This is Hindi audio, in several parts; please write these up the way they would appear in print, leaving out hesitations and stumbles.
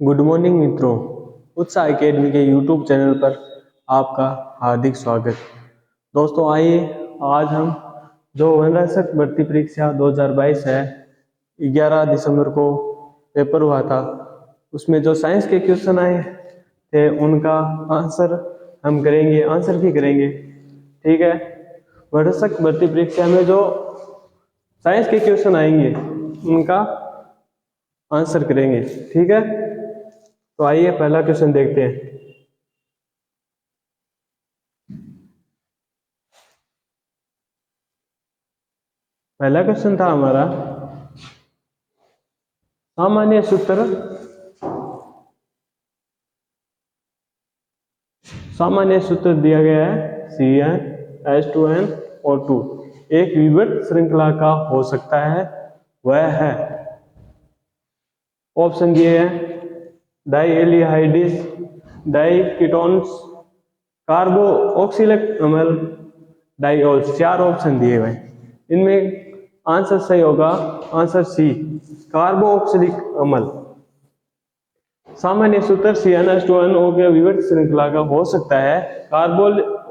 गुड मॉर्निंग मित्रों। उत्साह एकेडमी के यूट्यूब चैनल पर आपका हार्दिक स्वागत। दोस्तों आइए आज हम जो वनरक्षक भर्ती परीक्षा 2022 है, 11 दिसंबर को पेपर हुआ था, उसमें जो साइंस के क्वेश्चन आए थे उनका आंसर हम करेंगे, आंसर भी करेंगे। ठीक है, वनरक्षक भर्ती परीक्षा में जो साइंस के क्वेश्चन आएंगे उनका आंसर करेंगे। ठीक है, तो आइए पहला क्वेश्चन देखते हैं। पहला क्वेश्चन था हमारा सामान्य सूत्र। सामान्य सूत्र दिया गया है CnH2nO2 एक विवर्त श्रृंखला का हो सकता है, वह है। ऑप्शन दिए हैं डाइएल्डिहाइड्स, डाइकीटोन्स, कार्बो ऑक्सिलिक अम्ल, डाइओल्स। 4 ऑप्शन दिए हुए हैं, इनमें आंसर सही होगा आंसर सी, कार्बो ऑक्सिलिक अम्ल। सामान्य सूत्र CnH2nO के विवर्त श्रृंखला का हो सकता है, कार्बो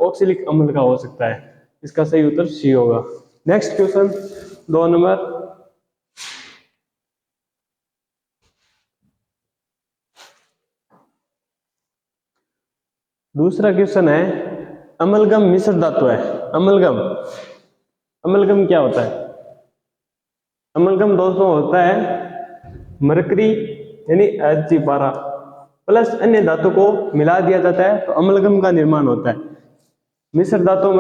ऑक्सिलिक अम्ल का हो सकता है। इसका सही उत्तर सी होगा। Next question 2 number. दूसरा क्वेश्चन है अमलगम मिश्र धातु है। अमलगम, अमलगम क्या होता है? अमलगम दोस्तों होता है मरकरी यानी Hg12 प्लस अन्य धातु को मिला दिया जाता है तो अमलगम का निर्माण होता है। मिश्र धातु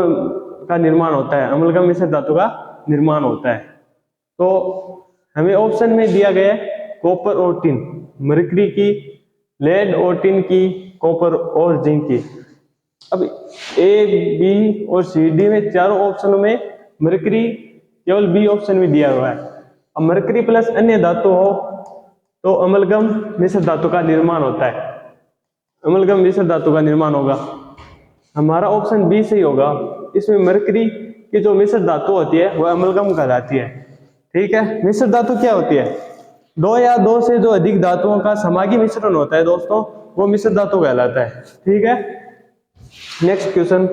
का निर्माण होता है, अमलगम मिश्र धातु का निर्माण होता है। तो हमें ऑप्शन में दिया गया कॉपर और टिन, मरकरी की, लेड और टिन की, कॉपर और जिंक की। अब ए, बी और सी, डी में चारों ऑप्शनों में मरकरी केवल बी ऑप्शन में दिया हुआ है। अब मरकरी प्लस अन्य धातु हो तो अमलगम मिश्र धातु का निर्माण होता है, अमलगम मिश्र धातु का निर्माण होगा। हमारा ऑप्शन बी सही होगा। इसमें मरकरी की जो मिश्र धातु होती है वह अमलगम कहलाती है। ठीक है, मिश्र धातु क्या होती है? दो या दो से जो अधिक धातुओं का समागी मिश्रण होता है दोस्तों, वो मिश्र धातु कहलाता है। ठीक है, नेक्स्ट क्वेश्चन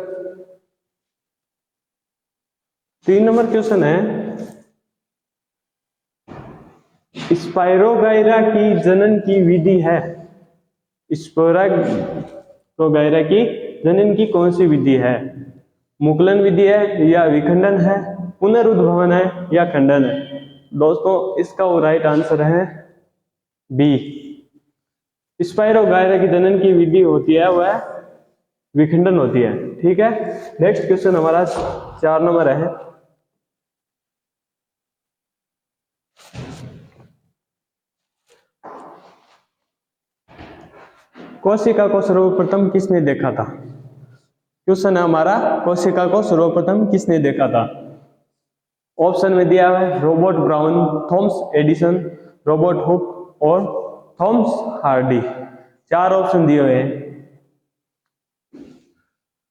3 नंबर क्वेश्चन है स्पाइरोगाइरा की जनन की विधि है। स्पाइरोगाइरा की जनन की कौन सी विधि है? मुकुलन विधि है या विखंडन है, पुनरुद्भवन है या खंडन है? दोस्तों इसका वो राइट आंसर है बी। स्पाइरोगाइरा की जनन की विधि होती है वह विखंडन होती है। ठीक है, नेक्स्ट क्वेश्चन हमारा 4 नंबर है कोशिका को सर्वप्रथम किसने देखा था? क्वेश्चन है हमारा कोशिका को सर्वप्रथम किसने देखा था? ऑप्शन में दिया है Robert brown, Thomas Edison, Robert Hooke और थॉमस हार्डी। 4 ऑप्शन दिए हुए हैं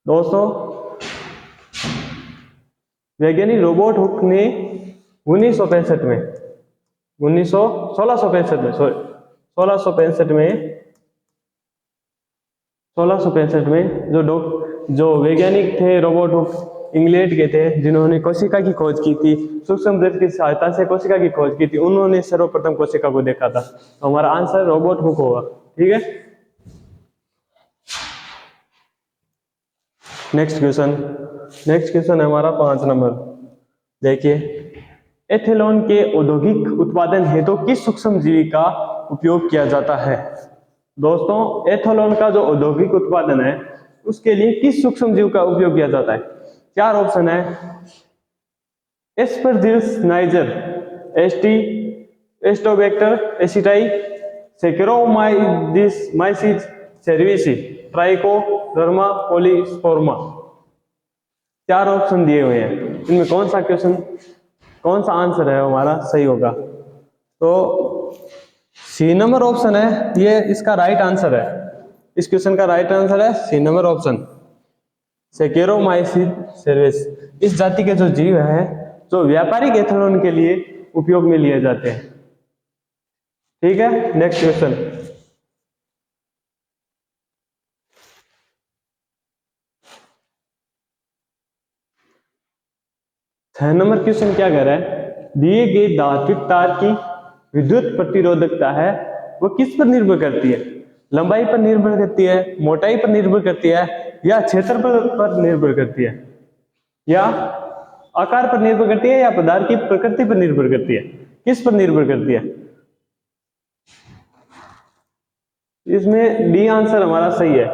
दोस्तों। वैज्ञानिक रॉबर्ट हुक ने 1665 में 1665 में जो वैज्ञानिक थे रॉबर्ट हुक इंग्लैंड के थे, जिन्होंने कोशिका की खोज की थी, सूक्ष्म दर्शक की सहायता से कोशिका की खोज की थी, उन्होंने सर्वप्रथम कोशिका को देखा था। तो हमारा आंसर रॉबर्ट हुक होगा। ठीक है, नेक्स्ट क्वेश्चन है हमारा 5 नंबर। देखिए एथेनॉल के औद्योगिक उत्पादन हेतु किस सूक्ष्म जीवी का उपयोग किया जाता है? दोस्तों एथेनॉल का जो औद्योगिक उत्पादन है उसके लिए किस सूक्ष्म जीव का उपयोग किया जाता है? 4 ऑप्शन है Aspergillus niger, ST, एस्टोबैक्टर aceti, Saccharomyces cerevisiae, trichoderma कोलिफॉर्मा। 4 option दिए हुए हैं, इनमें कौन सा आंसर है हमारा सही होगा? तो सी नंबर ऑप्शन है, ये इसका राइट आंसर है। इस क्वेश्चन का राइट आंसर है सी नंबर ऑप्शन, सैकेरोमाइसिस सेरेविस। इस जाति के जो जीव है जो व्यापारिक एथेनॉल के लिए उपयोग में लिए जाते हैं। ठीक है, नेक्स्ट क्वेश्चन 6 नंबर क्वेश्चन क्या कह रहा है, दिए गए धात्विक तार की विद्युत प्रतिरोधकता है वो किस पर निर्भर करती है, लंबाई पर निर्भर करती है, मोटाई पर निर्भर करती है, या क्षेत्रफल पर निर्भर करती है, या आकार पर निर्भर करती है, या पदार्थ की प्रकृति पर निर्भर करती है, किस पर निर्भर करती है। इसमें डी आंसर हमारा सही है।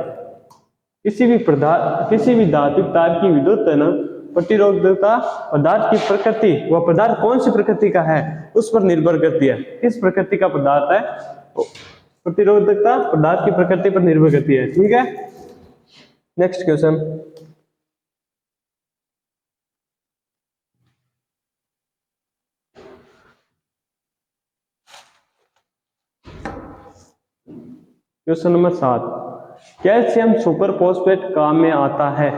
किसी भी धात्विक तार की विद्युत है ना प्रतिरोधकता पदार्थ की प्रकृति, वह पदार्थ कौन सी प्रकृति का है उस पर निर्भर करती है। किस प्रकृति का पदार्थ है, प्रतिरोधकता पदार्थ की प्रकृति पर निर्भर करती है। ठीक है, next question. Question number 7, calcium super phosphate काम में आता है,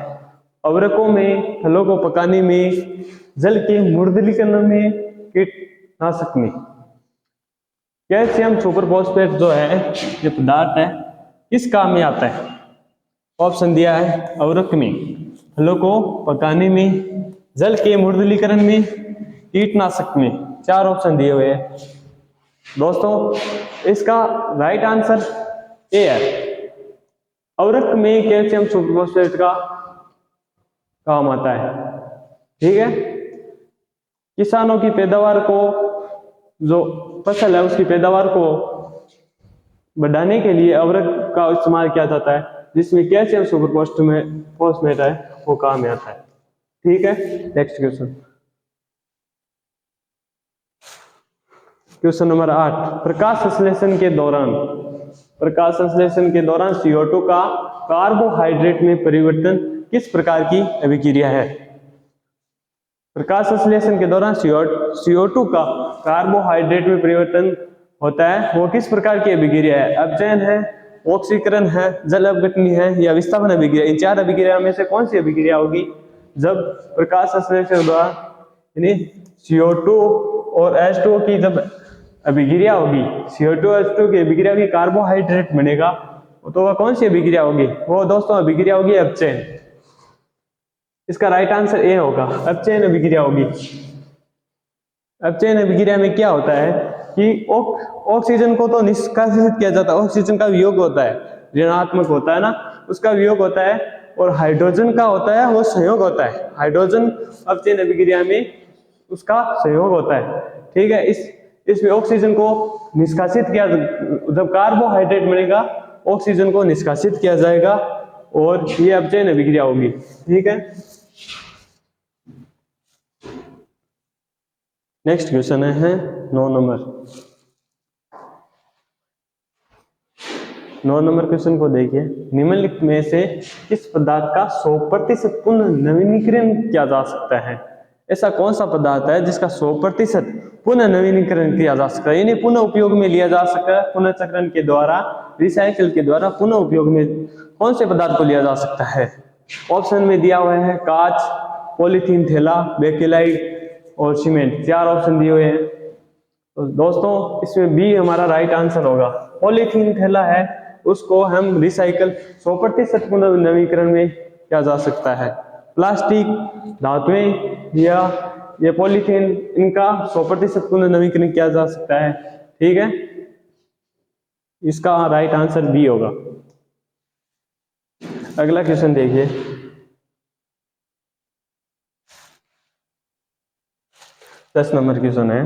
अवरकों में, फलों को पकाने में, जल के मुर्दलीकरण में, कीटनाशक में। कैल्शियम सुपर फॉस्फेट जो है ये पदार्थ है किस काम में आता है, ऑप्शन दिया है अवरक में, फलों को पकाने में, जल के मुर्दलीकरण में, कीटनाशक में। 4 ऑप्शन दिए हुए हैं दोस्तों। इसका राइट आंसर ए है, अवरक में कैल्शियम सुपर फॉस्फेट का काम आता है। ठीक है, किसानों की पैदावार को, जो फसल है उसकी पैदावार को बढ़ाने के लिए अवरक का इस्तेमाल किया जाता है, जिसमें कैल्शियम सुपर फॉस्फेट है वो काम में आता है। ठीक है, नेक्स्ट क्वेश्चन। क्वेश्चन नंबर 8, प्रकाश संश्लेषण के दौरान CO2 का कार्बोहाइड्रेट में परिवर्तन किस प्रकार की अभिक्रिया है। प्रकाश संश्लेषण के दौरान CO2 का कार्बोहाइड्रेट में परिवर्तन होता है, वो किस प्रकार की अभिक्रिया है, अपचयन है, ऑक्सीकरण है, जल अपघटनी है, या विस्थापन अभिक्रिया। इन 4 अभिक्रिया में से कौन सी अभिक्रिया होगी जब प्रकाश संश्लेषण द्वारा यानी CO2 और H2O की जब अभिक्रिया होगी, CO2 और H2O की अभिक्रिया भी कार्बोहाइड्रेट बनेगा, तो वह कौन सी अभिक्रिया होगी, वो दोस्तों अभिक्रिया होगी अपचयन। इसका राइट आंसर ए होगा, अपचयन अभिक्रिया होगी। अपचयन अभिक्रिया में क्या होता है कि ऑक्सीजन को तो निष्कासित किया जाता है, ऑक्सीजन का वियोग होता है, ऋणात्मक होता है ना, उसका वियोग होता है, और हाइड्रोजन का होता है वो संयोग होता है, हाइड्रोजन अपचयन अभिक्रिया में उसका संयोग होता है। ठीक है, इसमें ऑक्सीजन को निष्कासित किया, जब कार्बोहाइड्रेट बनेगा ऑक्सीजन को निष्कासित किया जाएगा और ये अपचयन अभिक्रिया होगी। ठीक है, नेक्स्ट क्वेश्चन है 9 नंबर। 9 नंबर क्वेश्चन को देखिए, निम्नलिखित में से किस पदार्थ का 100% पुनः नवीनीकरण किया जा सकता है। ऐसा कौन सा पदार्थ है जिसका 100% पुनः नवीनीकरण किया जा सकता है, यानी पुनः उपयोग में लिया जा सकता है, पुनः चक्रण के द्वारा, रिसाइकिल के द्वारा पुनः उपयोग में कौन से पदार्थ को लिया जा सकता है। ऑप्शन में दिया हुआ है कांच, पॉलीथीन थैला, बेकेलाइट और सीमेंट। 4 ऑप्शन दिए हुए हैं, तो दोस्तों इसमें बी हमारा राइट आंसर होगा। पॉलीथीन थैला है उसको हम रिसाइकल 100% पुनः नवीकरण में किया जा सकता है। प्लास्टिक, धातुएं या ये पॉलीथीन, इनका 100% पुनः नवीकरण किया जा सकता है। ठीक है, इसका राइट आंसर बी होगा। अगला क्वेश्चन देखिए, 10 नंबर क्वेश्चन है,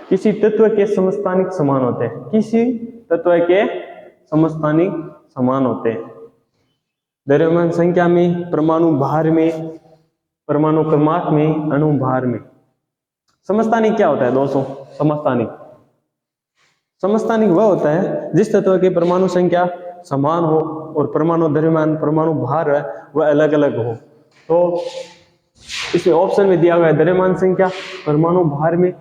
किसी तत्व के समस्थानिक समान होते हैं, किसी तत्व के समस्थानिक समान होते हैं, द्रव्यमान संख्या में, परमाणु भार में, परमाणु क्रमांक में, अणु भार में। समस्थानिक क्या होता है दोस्तों, समस्थानिक वह होता है जिस तत्व की परमाणु संख्या समान हो और परमाणु द्रव्यमान, परमाणु भार है वह अलग अलग हो। तो इसमें ऑप्शन में दिया हुआ है द्रव्यमान संख्या, परमाणु भार में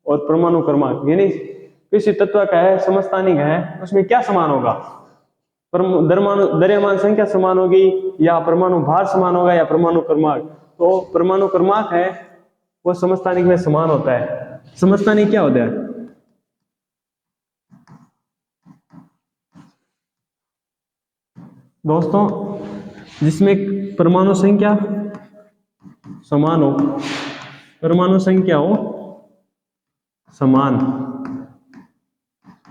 और परमाणु क्रमांक, यानी किसी तत्व का है समस्थानिक है उसमें क्या समान होगा, द्रव्यमान संख्या समान होगी, या परमाणु भार समान होगा, या परमाणु क्रमांक। तो परमाणु क्रमांक है वो समस्थानिक में समान होता है। समस्थानिक क्या होता है दोस्तों, जिसमें परमाणु संख्या समान हो, परमाणु संख्या हो समान,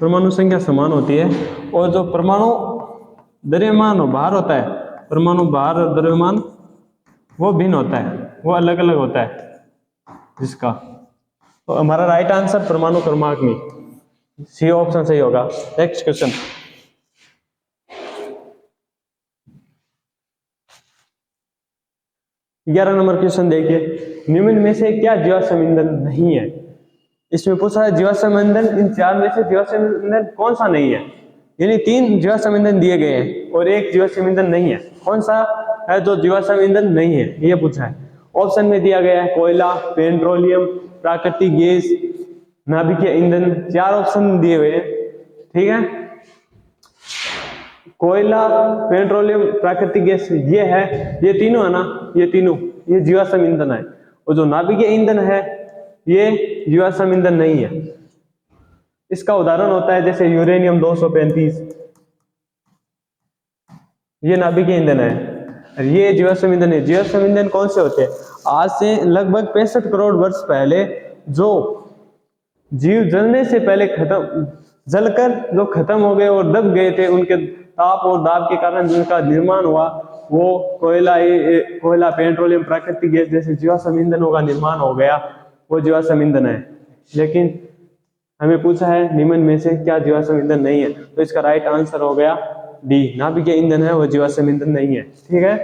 परमाणु संख्या समान होती है। और जो परमाणु द्रव्यमान हो भार होता है, परमाणु भार और द्रव्यमान वो भिन्न होता है, वो अलग अलग होता है जिसका। तो हमारा राइट आंसर परमाणु क्रमाग्नि, सी ऑप्शन सही होगा। नेक्स्ट क्वेश्चन, 11 नंबर क्वेश्चन देखिए, निम्न में से क्या जीवाश्म ईंधन नहीं है। इसमें पूछा है जीवाश्म ईंधन, इन चार में से जीवाश्म ईंधन कौन सा नहीं है। यानी 3 जीवाश्म ईंधन दिए गए हैं और 1 जीवाश्म ईंधन नहीं है, कौन सा है जो जीवाश्म ईंधन नहीं है, ये पूछा है। ऑप्शन में दिया गया है कोयला, पेट्रोलियम, प्राकृतिक गैस, नाभिकीय ईंधन, 4 ऑप्शन दिए हुए हैं, ठीक है। कोयला, पेट्रोलियम, प्राकृतिक गैस ये है, ये तीनों है ना, ये तीनों ये जीवाश्म ईंधन है। और जो नाभिकीय ईंधन है ये जीवाश्म ईंधन नहीं है। इसका उदाहरण होता है जैसे यूरेनियम 235, ये नाभिकीय ईंधन है, ये जीवाश्म ईंधन है। जीवाश्म ईंधन कौन से होते हैं, आज से लगभग 65 करोड़ वर्ष पहले जो जीव जलने से पहले खत्म, जलकर जो खत्म हो गए और दब गए थे, उनके ताप और दाब के कारण जिनका निर्माण हुआ वो कोयला, पेट्रोलियम, प्राकृतिक गैस जैसे जीवाश्म ईंधनों का निर्माण हो गया, वो जीवाश्म ईंधन है। लेकिन हमें पूछा है निम्न में से क्या जीवाश्म ईंधन नहीं है, तो इसका राइट आंसर हो गया डी, नाभिकीय ईंधन है, वो जीवाश्म ईंधन नहीं है, ठीक है।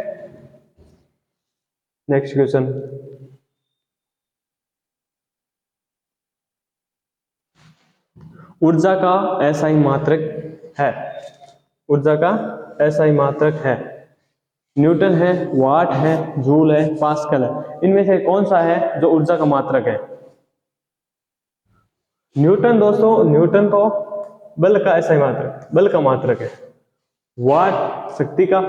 नेक्स्ट क्वेश्चन, ऊर्जा का एसआई मात्रक है, ऊर्जा का एसआई मात्रक है, न्यूटन है, वाट है, जूल है, पास्कल है। इनमें से कौन सा है जो ऊर्जा का मात्रक है। न्यूटन दोस्तों, न्यूटन तो बल का एसआई मात्रक, बल का मात्रक है। वाट शक्ति का,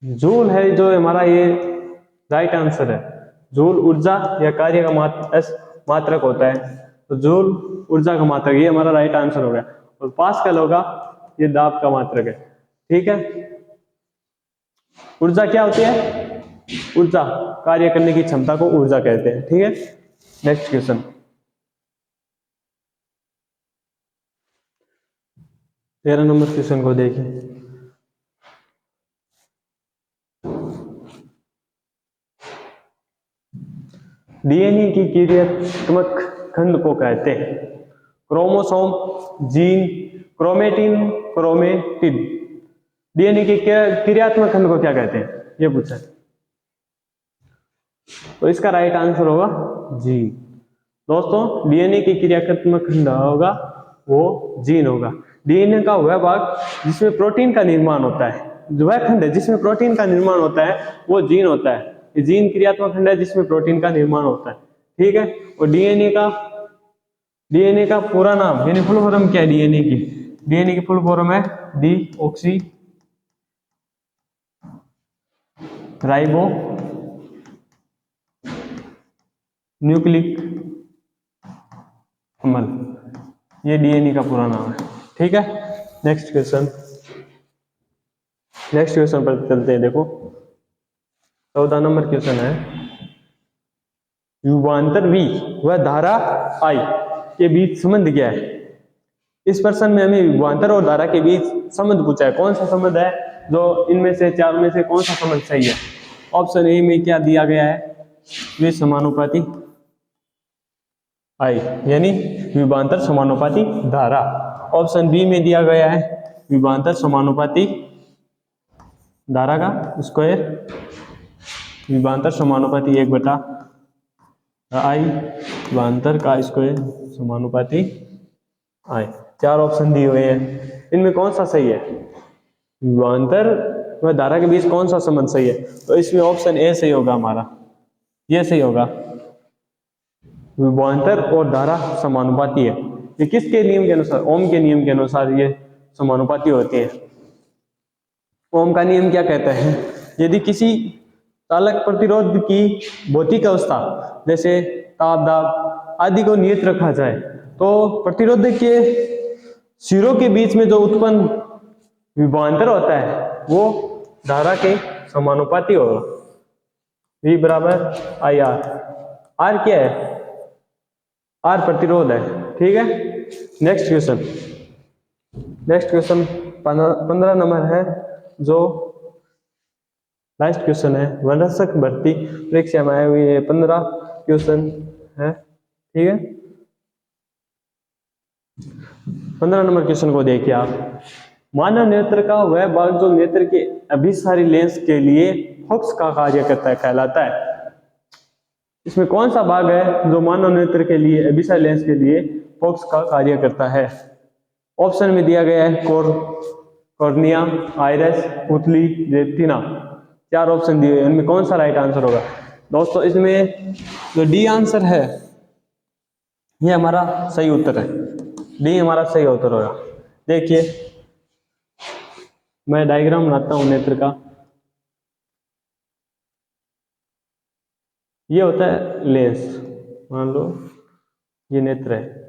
जूल है जो हमारा ये राइट आंसर है। जूल ऊर्जा या कार्य का मात्रक होता है, तो जूल ऊर्जा का मात्रक, ये हमारा राइट आंसर हो गया। और पास्कल होगा ये दाब का मात्रक है, ठीक है। ऊर्जा क्या होती है, ऊर्जा कार्य करने की क्षमता को ऊर्जा कहते हैं, ठीक है। नेक्स्ट क्वेश्चन, 13 नंबर क्वेश्चन को देखिए, डीएनए की क्रियात्मक खंड को कहते हैं chromosome, gene, chromatin, chromatid. DNA के क्रियात्मक खंड को क्या कहते हैं, ये पूछा है, तो इसका राइट आंसर होगा जीन। दोस्तों डीएनए की क्रियात्मक खंड होगा वो जीन होगा। डीएनए का वह भाग जिसमें प्रोटीन का निर्माण होता है, वह खंड है जिसमें प्रोटीन का निर्माण होता है, वो जीन होता है। ये जीन क्रियात्मक खंड है जिसमें प्रोटीन का निर्माण होता है, ठीक है। और डीएनए का पूरा नाम यानी फुल फॉर्म क्या है डीएनए की फुल फॉर्म है डीऑक्सी राइबो न्यूक्लिक अम्ल, ये डीएनए का पूरा नाम है, ठीक है। नेक्स्ट क्वेश्चन पर चलते हैं। देखो 14 नंबर क्वेश्चन है, युगांतर V व धारा I के बीच संबंध क्या है। इस प्रश्न में हमें युगांतर और धारा के बीच संबंध पूछा है, कौन सा संबंध है जो इनमें से चार में से कौन सा संबंध सही है। ऑप्शन ए में क्या दिया गया है, वे समानुपाती I यानी विभवांतर समानुपाती धारा। ऑप्शन बी में दिया गया है विभवांतर समानुपाती धारा का स्क्वायर, विभवांतर समानुपाती 1/I विभवांतर का स्क्वायर समानुपाती I। 4 ऑप्शन दिए हुए हैं, इनमें कौन सा सही है, विभवांतर व धारा के बीच कौन सा संबंध सही है, तो इसमें ऑप्शन ए सही होगा हमारा, ये सही होगा। विभवांतर और धारा समानुपाती है, ये किसके नियम के अनुसार, ओम के नियम के अनुसार ये समानुपाती होती है। ओम का नियम क्या कहता है, यदि किसी चालक प्रतिरोध की भौतिक अवस्था जैसे ताप दाब आदि को नियत रखा जाए तो प्रतिरोध के सिरों के बीच में जो उत्पन्न विभवांतर होता है वो धारा के समानुपाती होगा। V बराबर आई आर। आर क्या है? आर प्रतिरोध है, ठीक है। Next question, next question 15 number है, जो लास्ट क्वेश्चन है। वनरक्षक भर्ती परीक्षा में आए हुए 15 क्वेश्चन है, ठीक है। 15 नंबर क्वेश्चन को देखिए आप। मानव नेत्र का वह भाग जो नेत्र के अभिसारी लेंस के लिए फोकस का कार्य करता है कहलाता है। इसमें कौन सा भाग है जो मानव नेत्र के लिए अभिसारी लेंस के लिए फोकस का कार्य करता है? ऑप्शन में दिया गया है कॉर्निया, आइरिस, पुतली, रेटिना। 4 ऑप्शन दिए हैं, इनमें कौन सा राइट आंसर होगा? दोस्तों इसमें जो डी आंसर है ये हमारा सही उत्तर है। डी हमारा सही उत्तर होगा। देखिए मैं डायग्राम बनाता हूं नेत्र का। ये होता है लेंस, मान लो ये नेत्र है,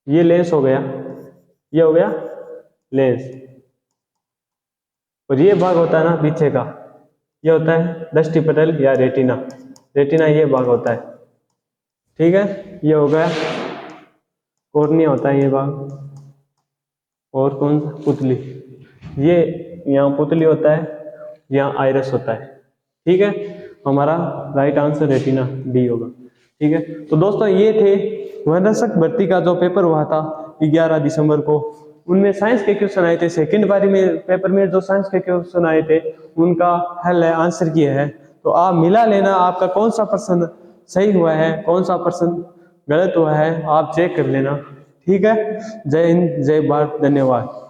ये लेंस हो गया, ये हो गया लेंस। और ये भाग होता है ना पीछे का, ये होता है दृष्टिपटल या रेटिना। रेटिना ये भाग होता है, ठीक है। ये हो गया कॉर्निया होता है ये भाग, और कौन सा? पुतली। ये यहाँ पुतली होता है, यहाँ आइरिस होता है, ठीक है। हमारा राइट आंसर रेटिना डी होगा, ठीक है। तो दोस्तों ये थे वनरक्षक भर्ती का जो पेपर हुआ था 11 दिसंबर को। उनमें साइंस के क्वेश्चन आए थे। सेकंड बारी में पेपर में जो साइंस के क्वेश्चन आए थे उनका हल है, आंसर किया है। तो आप मिला लेना आपका कौन सा प्रश्न सही हुआ है, कौन सा प्रश्न गलत हुआ है, आप चेक कर लेना, ठीक है। जय हिंद, जय भारत, धन्यवाद।